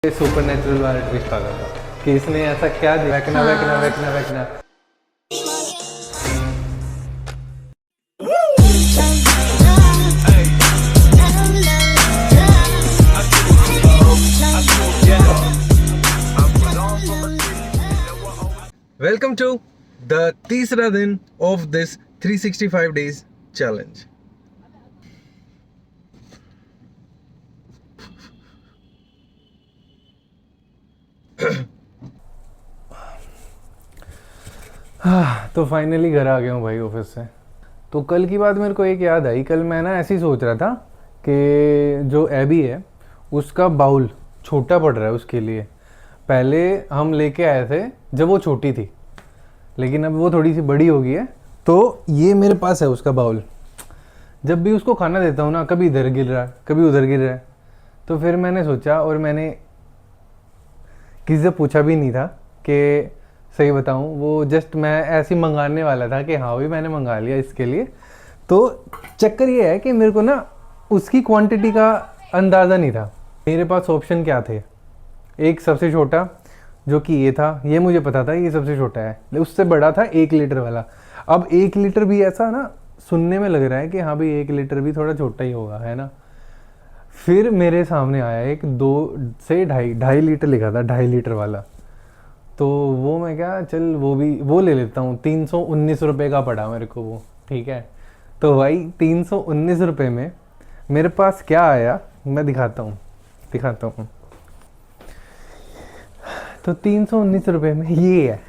Super natural वाला twist आ गया था कि इसने ऐसा क्या दिया, वैकना वैकना वैकना वैकना। वेलकम टू द तीसरा दिन ऑफ दिस 365 डेज चैलेंज। तो फाइनली घर आ गया हूँ भाई ऑफिस से। तो कल की बात मेरे को एक याद आई। कल मैं ना ऐसे ही सोच रहा था कि जो एबी है उसका बाउल छोटा पड़ रहा है उसके लिए। पहले हम लेके आए थे जब वो छोटी थी, लेकिन अब वो थोड़ी सी बड़ी हो गई है। तो ये मेरे पास है उसका बाउल। जब भी उसको खाना देता हूँ ना, कभी इधर गिर रहा है कभी उधर गिर रहा है। तो फिर मैंने सोचा, और मैंने किसी से पूछा भी नहीं था कि सही बताऊँ, वो जस्ट मैं ऐसे ही मंगाने वाला था कि हाँ भाई मैंने मंगा लिया इसके लिए। तो चक्कर ये है कि मेरे को ना उसकी क्वांटिटी का अंदाज़ा नहीं था। मेरे पास ऑप्शन क्या थे, एक सबसे छोटा जो कि ये था, ये मुझे पता था ये सबसे छोटा है। उससे बड़ा था 1 लीटर वाला। अब 1 लीटर भी ऐसा ना सुनने में लग रहा है कि हाँ भाई 1 लीटर भी थोड़ा छोटा ही होगा, है ना। फिर मेरे सामने आया एक 2 से 2.5 लीटर लिखा था, 2.5 लीटर वाला। तो वो मैं क्या, चल वो ले लेता हूँ। 319 रुपये का पड़ा मेरे को वो, ठीक है। तो भाई 319 रुपये में मेरे पास क्या आया मैं दिखाता हूँ। तो 319 रुपये में ये है।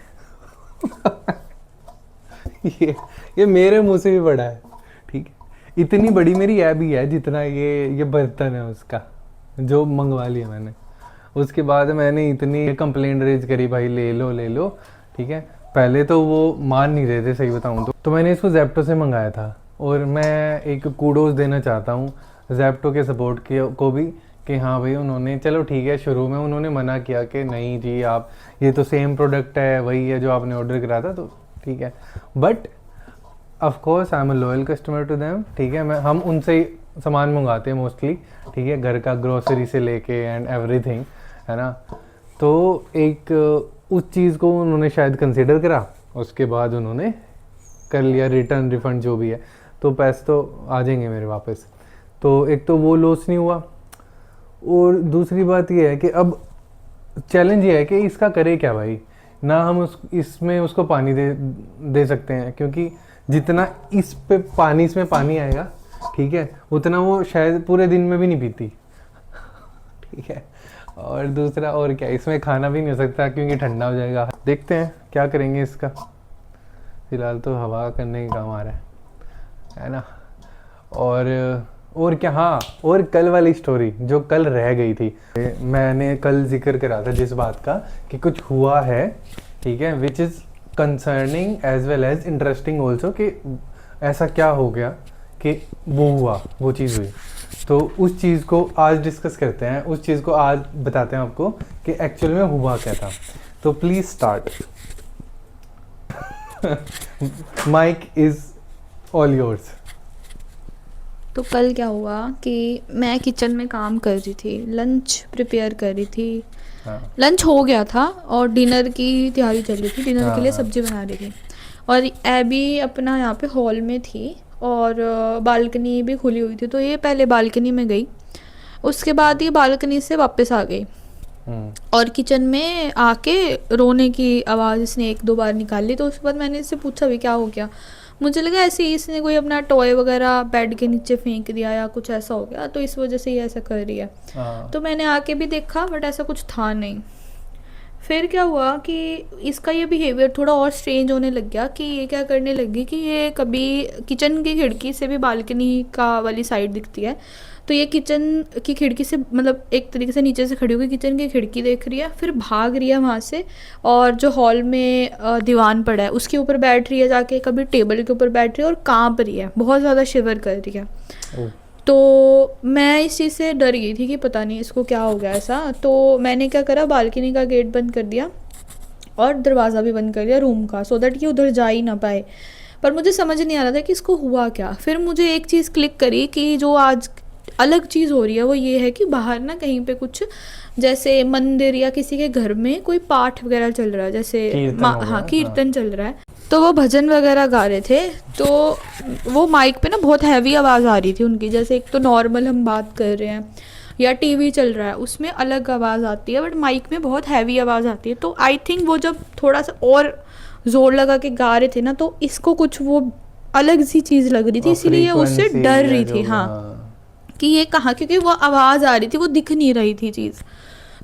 ये मेरे मुंह से भी बड़ा है, ठीक है। इतनी बड़ी मेरी ऐप ही है जितना ये बर्तन है उसका, जो मंगवा लिया मैंने। उसके बाद मैंने इतनी कंप्लेंट रेज करी, भाई ले लो, ठीक है। पहले तो वो मान नहीं रहे थे, सही बताऊँ तो मैंने इसको ज़ेप्टो से मंगाया था। और मैं एक कूडोज देना चाहता हूँ ज़ेप्टो के सपोर्ट को भी, कि हाँ भाई उन्होंने, चलो ठीक है, शुरू में उन्होंने मना किया कि नहीं जी आप, ये तो सेम प्रोडक्ट है, वही है जो आपने ऑर्डर करा था, तो ठीक है। But of course I am a loyal customer to them, ठीक है। हम उनसे ही सामान मंगाते हैं मोस्टली, ठीक है, घर का ग्रोसरी से लेके एंड एवरीथिंग, है ना। तो एक उस चीज़ को उन्होंने शायद कंसिडर करा, उसके बाद उन्होंने कर लिया रिटर्न रिफ़ंड जो भी है, तो पैसे तो आ जाएंगे मेरे वापस। तो एक तो वो लॉस नहीं हुआ, और दूसरी बात ये है कि अब चैलेंज ये है कि इसका करे क्या भाई। ना हम इसमें उसको पानी दे सकते हैं, क्योंकि जितना इसमें पानी आएगा, ठीक है, उतना वो शायद पूरे दिन में भी नहीं पीती, ठीक है। और दूसरा और क्या, इसमें खाना भी नहीं हो सकता क्योंकि ठंडा हो जाएगा। देखते हैं क्या करेंगे इसका। फिलहाल तो हवा करने का काम आ रहा है ना। और क्या, हाँ, और कल वाली स्टोरी जो कल रह गई थी, मैंने कल जिक्र करा था जिस बात का कि कुछ हुआ है, ठीक है, which is concerning as well as interesting also, कि ऐसा क्या हो गया कि वो चीज़ हुई। तो उस चीज़ को आज डिस्कस करते हैं, उस चीज़ को आज बताते हैं आपको कि एक्चुअल में हुआ क्या था। तो please start. Mic is all yours. तो कल क्या हुआ कि मैं किचन में काम कर रही थी, लंच प्रिपेयर कर रही थी। हाँ। लंच हो गया था और डिनर की तैयारी चल रही थी, डिनर के लिए हाँ। सब्जी बना रही थी। और एबी अपना यहाँ पे हॉल में थी और बालकनी भी खुली हुई थी, तो ये पहले बालकनी में गई, उसके बाद ये बालकनी से वापस आ गई और किचन में आके रोने की आवाज़ इसने 1-2 बार निकाली। तो उसके बाद मैंने इससे पूछा भी क्या हो गया। मुझे लगा ऐसे ही इसने कोई अपना टॉय वगैरह बेड के नीचे फेंक दिया या कुछ ऐसा हो गया, तो इस वजह से ये ऐसा कर रही है। तो मैंने आके भी देखा बट ऐसा कुछ था नहीं। फिर क्या हुआ कि इसका ये बिहेवियर थोड़ा और स्ट्रेंज होने लग गया कि ये क्या करने लगी कि ये कभी किचन की खिड़की से भी बालकनी का वाली साइड दिखती है, तो ये किचन की खिड़की से, मतलब एक तरीके से नीचे से खड़ी होकर किचन की खिड़की देख रही है, फिर भाग रही है वहाँ से और जो हॉल में दीवान पड़ा है उसके ऊपर बैठ रही है जाके, कभी टेबल के ऊपर बैठ रही है और काँप रही है, बहुत ज़्यादा शिवर कर रही है। तो मैं इस चीज़ से डर गई थी कि पता नहीं इसको क्या हो गया ऐसा। तो मैंने क्या करा, बालकनी का गेट बंद कर दिया और दरवाज़ा भी बंद कर दिया रूम का, सो दैट ये उधर जा ही ना पाए। पर मुझे समझ नहीं आ रहा था कि इसको हुआ क्या। फिर मुझे एक चीज़ क्लिक करी कि जो आज अलग चीज़ हो रही है, वो ये है कि बाहर ना कहीं पे कुछ जैसे मंदिर या किसी के घर में कोई पाठ वगैरह चल रहा है, जैसे कीर्तन हो हाँ गया, कीर्तन चल रहा है, तो वो भजन वगैरह गा रहे थे। तो वो माइक पे ना बहुत हैवी आवाज़ आ रही थी उनकी, जैसे एक तो नॉर्मल हम बात कर रहे हैं या टीवी चल रहा है उसमें अलग आवाज़ आती है, बट माइक में बहुत हैवी आवाज़ आती है। तो आई थिंक वो जब थोड़ा सा और ज़ोर लगा के गा रहे थे ना, तो इसको कुछ वो अलग सी चीज़ लग रही थी, इसीलिए ये उससे फ्रीक्वेंसी डर या रही जो थी। भी, हाँ कि ये कहाँ, क्योंकि वो आवाज़ आ रही थी, वो दिख नहीं रही थी चीज़।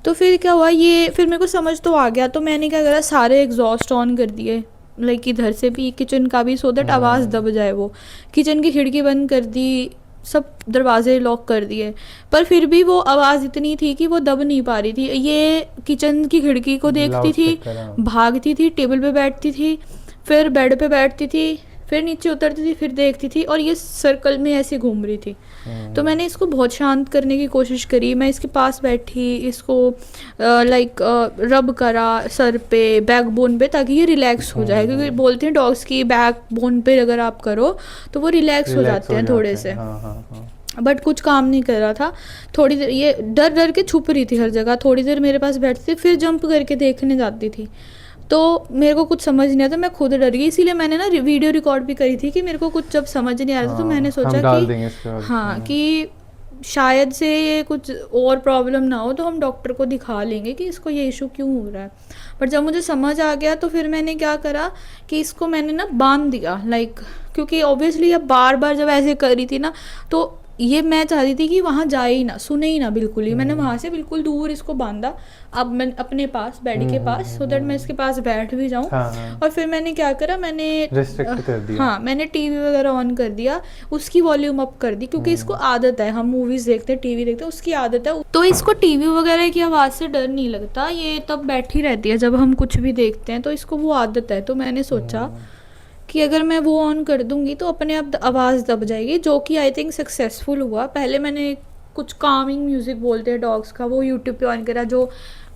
तो फिर क्या हुआ, ये फिर मेरे को समझ तो आ गया, तो मैंने क्या करा, सारे एग्जॉस्ट ऑन कर दिए, लाइक इधर से भी किचन का भी, सो दैट आवाज़ दब जाए। वो किचन की खिड़की बंद कर दी, सब दरवाजे लॉक कर दिए, पर फिर भी वो आवाज़ इतनी थी कि वो दब नहीं पा रही थी। ये किचन की खिड़की को देखती थी, लाउडस्पीकर, हाँ। भागती थी, टेबल पे बैठती थी, फिर बेड पे बैठती थी, फिर नीचे उतरती थी, फिर देखती थी, और ये सर्कल में ऐसे घूम रही थी। तो मैंने इसको बहुत शांत करने की कोशिश करी, मैं इसके पास बैठी, इसको लाइक रब करा सर पे, बैक बोन पे, ताकि ये रिलैक्स हो जाए, क्योंकि बोलते हैं डॉग्स की बैक बोन पे अगर आप करो तो वो रिलैक्स हो जाते हैं थोड़े से। हाँ हाँ हाँ। बट कुछ काम नहीं कर रहा था। थोड़ी देर ये डर डर के छुप रही थी हर जगह, थोड़ी देर मेरे पास बैठती थी, फिर जंप करके देखने जाती थी। तो मेरे को कुछ समझ नहीं आता, मैं खुद डर गई, इसीलिए मैंने ना वीडियो रिकॉर्ड भी करी थी कि मेरे को कुछ जब समझ नहीं आ रहा था, तो मैंने हम सोचा डाल कि देंगे इसके बाद। हाँ कि शायद से ये कुछ और प्रॉब्लम ना हो, तो हम डॉक्टर को दिखा लेंगे कि इसको ये इशू क्यों हो रहा है। पर जब मुझे समझ आ गया तो फिर मैंने क्या करा कि इसको मैंने ना बांध दिया, लाइक क्योंकि ऑब्वियसली अब बार बार जब ऐसे कर रही थी ना, तो ये मैं चाहती थी कि वहाँ जाए ही ना, सुने ही ना बिल्कुल ही। मैंने वहाँ से बिल्कुल दूर इसको बांधा, अब मैं अपने पास बेड के पास, सो दैट मैं इसके पास बैठ भी जाऊँ। हाँ, हाँ। और फिर मैंने क्या करा, मैंने Restrict कर दिया। हाँ मैंने टीवी वगैरह ऑन कर दिया, उसकी वॉल्यूम अप कर दी, क्योंकि इसको आदत है, हम मूवीज देखते हैं, टीवी देखते हैं, उसकी आदत है। तो इसको टीवी वगैरह की आवाज़ से डर नहीं लगता, ये तब बैठी रहती है जब हम कुछ भी देखते हैं, तो इसको वो आदत है। तो मैंने सोचा कि अगर मैं वो ऑन कर दूंगी तो अपने आप आवाज़ दब जाएगी, जो कि आई थिंक सक्सेसफुल हुआ। पहले मैंने कुछ कामिंग म्यूजिक बोलते हैं डॉग्स का, वो यूट्यूब पे ऑन करा, जो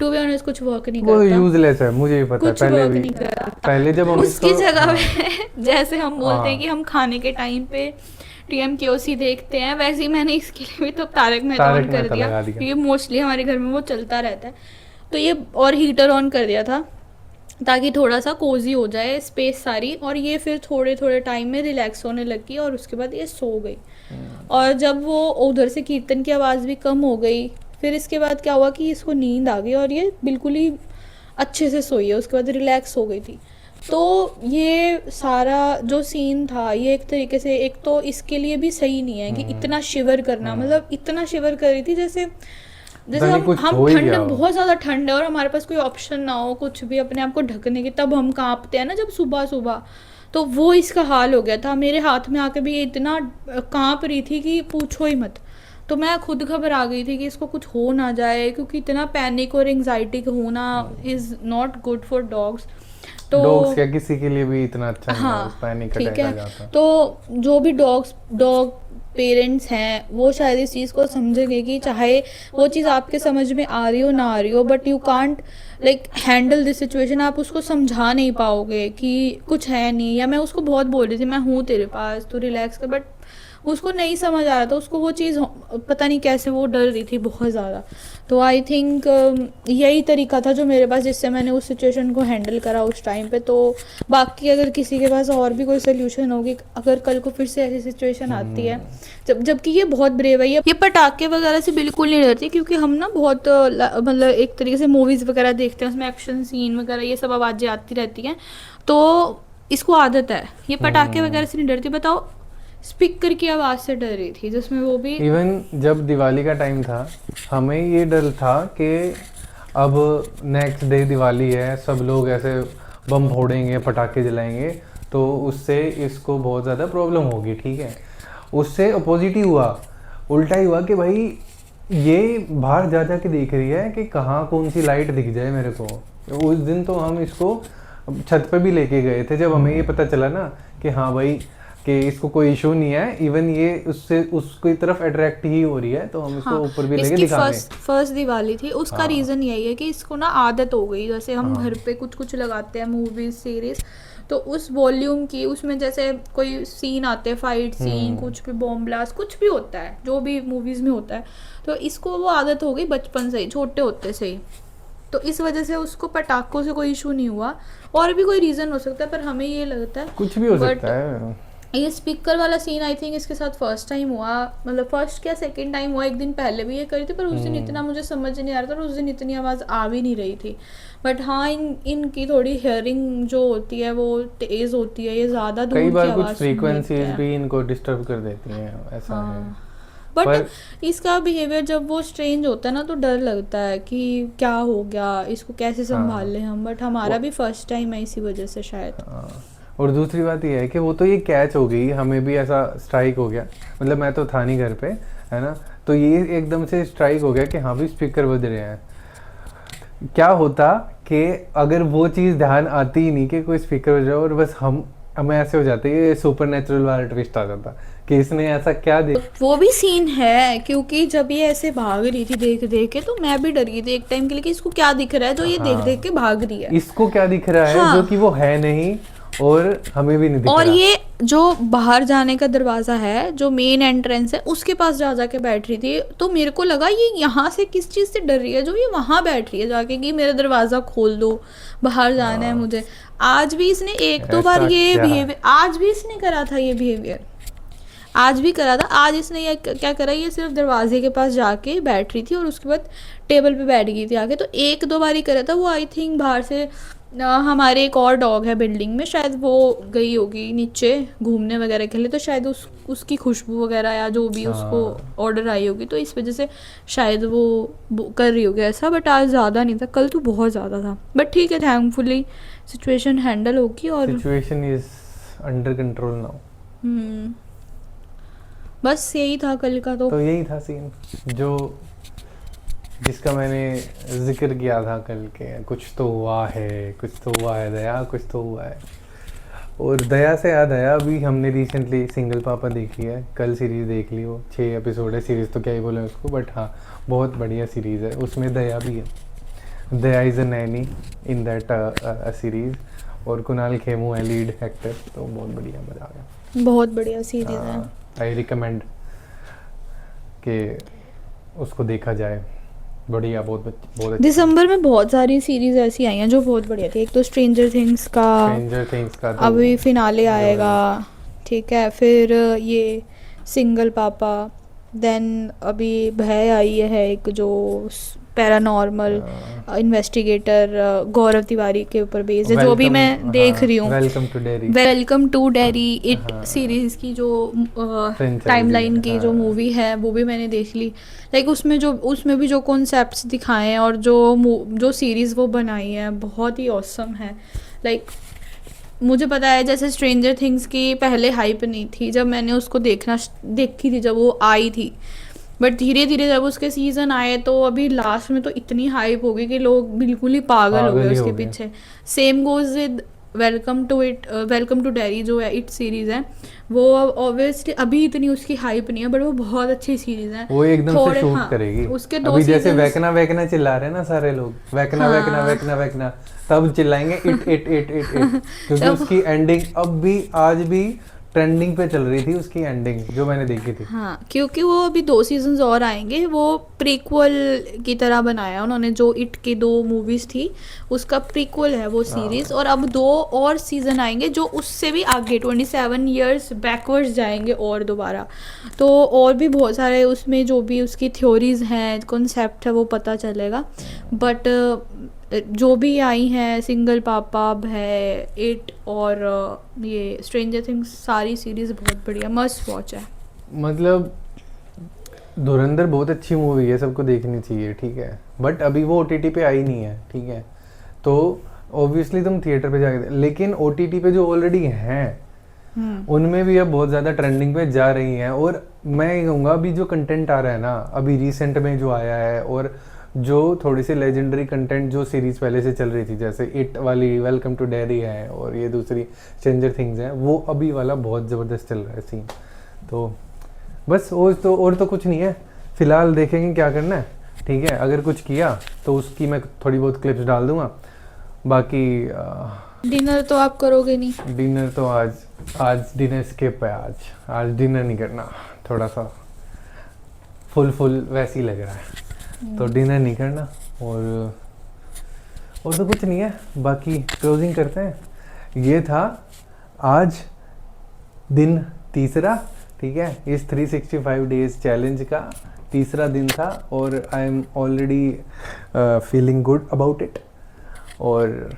टू बी ऑनेस्ट कुछ वर्क नहीं वो करता, यूजलेस है, मुझे भी पता है। कुछ पहले वर्क भी, नहीं करता। पहले जब हम उसकी इसको, जगह हाँ, पे जैसे हम बोलते हैं हाँ। कि हम खाने के टाइम पे TMKOC देखते हैं, वैसे ही मैंने इसके लिए भी तो तारक मेहता ऑन कर मेहता दिया, लगा दिया। क्योंकि मोस्टली हमारे घर में वो चलता रहता है। तो ये और हीटर ऑन कर दिया था ताकि थोड़ा सा कोजी हो जाए स्पेस सारी, और ये फिर थोड़े थोड़े टाइम में रिलैक्स होने लगी, और उसके बाद ये सो गई। और जब वो उधर से कीर्तन की आवाज़ भी कम हो गई, फिर इसके बाद क्या हुआ कि इसको नींद आ गई, और ये बिल्कुल ही अच्छे से सोई है, उसके बाद रिलैक्स हो गई थी। तो ये सारा जो सीन था, ये एक तरीके से, एक तो इसके लिए भी सही नहीं है कि इतना शिवर करना, मतलब इतना शिवर कर रही थी जैसे हम ठंड, बहुत ज़्यादा ठंड है और हमारे पास कोई ऑप्शन ना हो कुछ भी अपने आप को ढकने की, तब हम कांपते हैं ना जब सुबह सुबह, तो वो इसका हाल हो गया था। मेरे हाथ में आके भी ये इतना कांप रही थी कि पूछो ही मत। तो मैं खुद घबरा गई थी कि इसको कुछ हो ना जाए, क्योंकि इतना पैनिक और एंजाइटी का होना is not good for dogs. तो डॉग्स क्या, किसी के लिए भी इतना अच्छा नहीं है, हाँ पैनिक ठीक अटैक आ है। जाता है। तो जो भी डॉग पेरेंट्स हैं वो शायद इस चीज़ को समझेंगे कि चाहे वो चीज़ आपके समझ में आ रही हो ना आ रही हो, but you can't like handle this situation. आप उसको समझा नहीं पाओगे कि कुछ है नहीं, या मैं उसको बहुत बोल रही थी मैं हूँ तेरे पास, तू रिलैक्स कर, बट उसको नहीं समझ आ रहा था, उसको वो चीज़ पता नहीं कैसे वो डर रही थी बहुत ज़्यादा। तो आई थिंक यही तरीका था जो मेरे पास, जिससे मैंने उस सिचुएशन को हैंडल करा उस टाइम पे। तो बाकी अगर किसी के पास और भी कोई सोल्यूशन होगी, अगर कल को फिर से ऐसी सिचुएशन आती है, जबकि ये बहुत ब्रेव है, ये पटाखे वगैरह से बिल्कुल नहीं डरती, क्योंकि हम ना बहुत मतलब एक तरीके से मूवीज़ वगैरह देखते हैं, उसमें एक्शन सीन वगैरह ये सब आवाज़ें आती रहती हैं, तो इसको आदत है, ये पटाखे वगैरह से नहीं डरती। बताओ स्पीकर की आवाज़ से डर रही थी, जिसमें वो भी इवन जब दिवाली का टाइम था, हमें ये डर था कि अब नेक्स्ट डे दिवाली है, सब लोग ऐसे बम फोड़ेंगे, पटाखे जलाएंगे, तो उससे इसको बहुत ज़्यादा प्रॉब्लम होगी। ठीक है, उससे अपोजिट ही हुआ, उल्टा ही हुआ कि भाई ये बाहर जा जा के देख रही है कि कहाँ कौन सी लाइट दिख जाए मेरे को। उस दिन तो हम इसको छत पे भी लेके गए थे, जब हमें ये पता चला ना कि हाँ भाई कि इसको कोई इशू नहीं है, इवन ये उससे उसकी तरफ अट्रैक्ट ही हो रही है, तो हम इसको ऊपर भी लेके इसकी दिखाएंगे। फर्स्ट दिवाली थी, उसका हाँ। रीज़न यही है कि इसको ना आदत हो गई, जैसे हम हाँ। घर पे कुछ कुछ लगाते हैं मूवीज सीरीज, तो उस वॉल्यूम की उसमें जैसे कोई सीन आते हैं, फाइट सीन, कुछ भी बॉम्ब ब्लास्ट, कुछ भी होता है जो भी मूवीज में होता है, तो इसको वो आदत हो गई बचपन से ही, छोटे होते से ही, तो इस वजह से उसको पटाखों से कोई इशू नहीं हुआ। और भी कोई रीज़न हो सकता है, पर हमें ये लगता है कुछ भी हो But सकता है। ये स्पीकर वाला सीन आई थिंक इसके साथ फर्स्ट टाइम हुआ, मतलब फर्स्ट क्या सेकंड टाइम हुआ, एक दिन पहले भी ये करी थी, पर उस दिन इतना मुझे समझ नहीं आ रहा था, और उस दिन इतनी आवाज़ आ भी नहीं रही थी। बट हाँ, इनकी थोड़ी हियरिंग जो होती है वो तेज़ होती है, ये ज़्यादा दूर कई की बार कुछ आवाज़ सुन लेते फ्रीक्वेंसीज हैं। भी इनको डिस्टर्ब कर देती हैं, ऐसा है। हाँ, बट पर इसका बिहेवियर जब वो स्ट्रेंज होता है ना, तो डर लगता है कि क्या हो गया, इसको कैसे संभाल लें हम, बट हमारा भी फर्स्ट टाइम है इसी वजह से शायद। हाँ, और दूसरी बात ये है कि वो तो ये कैच हो गई, हमें भी ऐसा स्ट्राइक हो गया, मतलब मैं तो था नहीं घर पे, है ना, तो ये एकदम से स्ट्राइक हो गया कि हाँ भी स्पीकर बज रहे हैं। क्या होता कि अगर वो चीज़ ध्यान आती ही नहीं कि कोई स्पीकर बज रहा है, और बस हमें ऐसे हो जाते, ये सुपर नेचुरल वाला ट्विस्ट आ जाता कि इसने ऐसा क्या दे। वो भी सीन है, क्योंकि जब ये ऐसे भाग रही थी देख देख के, तो मैं भी डर गई थी एक टाइम के लिए कि इसको क्या दिख रहा है जो ये देख हाँ। देख के भाग रही है। इसको क्या दिख रहा है हाँ। जो कि वो है नहीं, और हमें भी नहीं दिख और रहा। ये जो बाहर जाने का दरवाजा है, जो मेन एंट्रेंस है, उसके पास जा जाके बैठ रही थी, तो मेरे को लगा ये यहाँ से किस चीज़ से डर रही है जो ये वहाँ बैठ रही है जाके कि मेरा दरवाज़ा खोल दो, बाहर जाना है मुझे। आज भी इसने एक दो बार ऐसा ये क्या? बिहेवियर, आज भी इसने करा था ये बिहेवियर, आज भी करा था। आज इसने ये क्या करा, ये सिर्फ दरवाजे के पास जाके बैठ रही थी और उसके बाद टेबल पे बैठ गई थी आके, तो एक दो बार ही करा था वो। आई थिंक बाहर से हमारे एक और डॉग है बिल्डिंग में, शायद वो गई होगी नीचे घूमने वगैरह के लिए, तो शायद उसकी खुशबू वगैरह या जो भी उसको ऑर्डर आई होगी, तो इस वजह से शायद वो कर रही होगी ऐसा। बट आज ज़्यादा नहीं था, कल तो बहुत ज़्यादा था, बट ठीक है, थैंकफुली सिचुएशन हैंडल होगी। और situation is under control now. बस यही था कल का। तो यही था सीन जो जिसका मैंने जिक्र किया था कल के, कुछ तो हुआ है, कुछ तो हुआ है दया, कुछ तो हुआ है। और दया से याद आया, अभी हमने रिसेंटली सिंगल पापा देख लिया है, कल सीरीज़ देख ली, वो 6 एपिसोड है, सीरीज़ तो क्या ही बोले उसको, बट हाँ बहुत बढ़िया सीरीज़ है, उसमें दया भी है। Daya is a nanny in that series, और कुणाल खेमू है लीड एक्टर, तो बहुत बढ़िया, मज़ा आ गया। बहुत बढ़िया सीरीज है। आई रिकमेंड कि उसको देखा जाए, बढ़िया, बहुत अच्छी। दिसंबर में बहुत सारी सीरीज ऐसी आई हैं जो बहुत बढ़िया थी। एक तो स्ट्रेंजर थिंग्स का तो अभी फिनाले आएगा, ठीक है, फिर ये सिंगल पापा, देन अभी भय आई है एक जो पैरानॉर्मल इन्वेस्टिगेटर गौरव तिवारी के ऊपर बेस्ड है, जो अभी मैं देख रही हूँ। Welcome to Derry it series की जो टाइमलाइन की जो मूवी है वो भी मैंने देख ली। लाइक उसमें भी जो कॉन्सेप्ट्स दिखाए हैं और जो सीरीज़ वो बनाई है बहुत ही ऑसम है। लाइक मुझे पता है जैसे स्ट्रेंजर थिंग्स की पहले हाइप नहीं थी जब मैंने उसको देखी थी जब वो आई थी, बट धीरे धीरे जब उसके सीजन आए तो अभी लास्ट में तो इतनी हाइप हो गई कि लोग बिल्कुल ही पागल हो गए उसके पीछे। Same goes with welcome to Derry जो है इट सीरीज है, वो ऑब्वियसली अभी इतनी उसकी हाइप नहीं है, बट वो बहुत अच्छी सीरीज है। वो एकदम से शूट करेगी उसके अभी जैसे वैकना चिल्ला रहे हैं ना सारे लोग, वैकना तब चिल्लाएंगे it it it it it क्योंकि उसकी एंडिंग अब भी आज भी ट्रेंडिंग पे चल रही थी, उसकी एंडिंग जो मैंने देखी थी। हाँ, क्योंकि वो अभी 2 सीजन्स और आएंगे, वो प्रीक्वल की तरह बनाया उन्होंने, जो इट की 2 मूवीज थी उसका प्रीक्वल है वो सीरीज। और अब 2 और सीजन आएंगे जो उससे भी आगे 27 इयर्स बैकवर्ड्स जाएंगे और दोबारा, तो और भी बहुत सारे उसमें जो भी उसकी थ्योरीज हैं, कॉन्सेप्ट है, वो पता चलेगा। बट जो भी आई हैं सिंगल पापा, भय, इट और ये स्ट्रेंजर थिंग्स, सारी सीरीज बहुत बढ़िया, मस्ट वॉच है। मतलब धुरंधर बहुत अच्छी मूवी है, सबको देखनी चाहिए, ठीक है, बट अभी वो OTT पे आई नहीं है, ठीक है, तो ऑब्वियसली तुम थिएटर पे जाके, लेकिन OTT पे जो ऑलरेडी हैं उनमें भी अब बहुत ज़्यादा ट्रेंडिंग पे जा रही हैं। और मैं कहूँगा अभी जो कंटेंट आ रहा है ना, अभी रिसेंट में जो आया है, और जो थोड़ी सी लेजेंडरी कंटेंट जो सीरीज पहले से चल रही थी, जैसे इट वाली वेलकम टू डेरी है और ये दूसरी स्ट्रेंजर थिंग्स है, वो अभी वाला बहुत ज़बरदस्त चल रहा है सीन। तो बस और तो कुछ नहीं है, फिलहाल देखेंगे क्या करना है, ठीक है। अगर कुछ किया तो उसकी मैं थोड़ी बहुत क्लिप्स डाल दूंगा। बाकी डिनर तो आप करोगे नहीं? डिनर तो आज डिनर स्किप है। आज डिनर नहीं करना, थोड़ा सा फुल वैसे ही लग रहा है, तो डिनर नहीं करना। और तो कुछ नहीं है, बाकी क्लोजिंग करते हैं। ये था आज दिन तीसरा, ठीक है, इस 365 डेज चैलेंज का तीसरा दिन था और I am already feeling good about it. और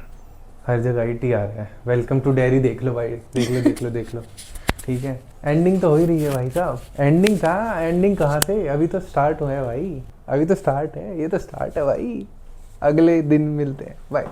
हर जगह टी आ रहा है, वेलकम टू डेयरी देख लो भाई, देख लो, ठीक है। एंडिंग तो हो ही रही है भाई साहब, एंडिंग था, एंडिंग कहाँ से, अभी तो स्टार्ट हुआ है भाई, अभी तो स्टार्ट है, ये तो स्टार्ट है भाई। अगले दिन मिलते हैं, बाय।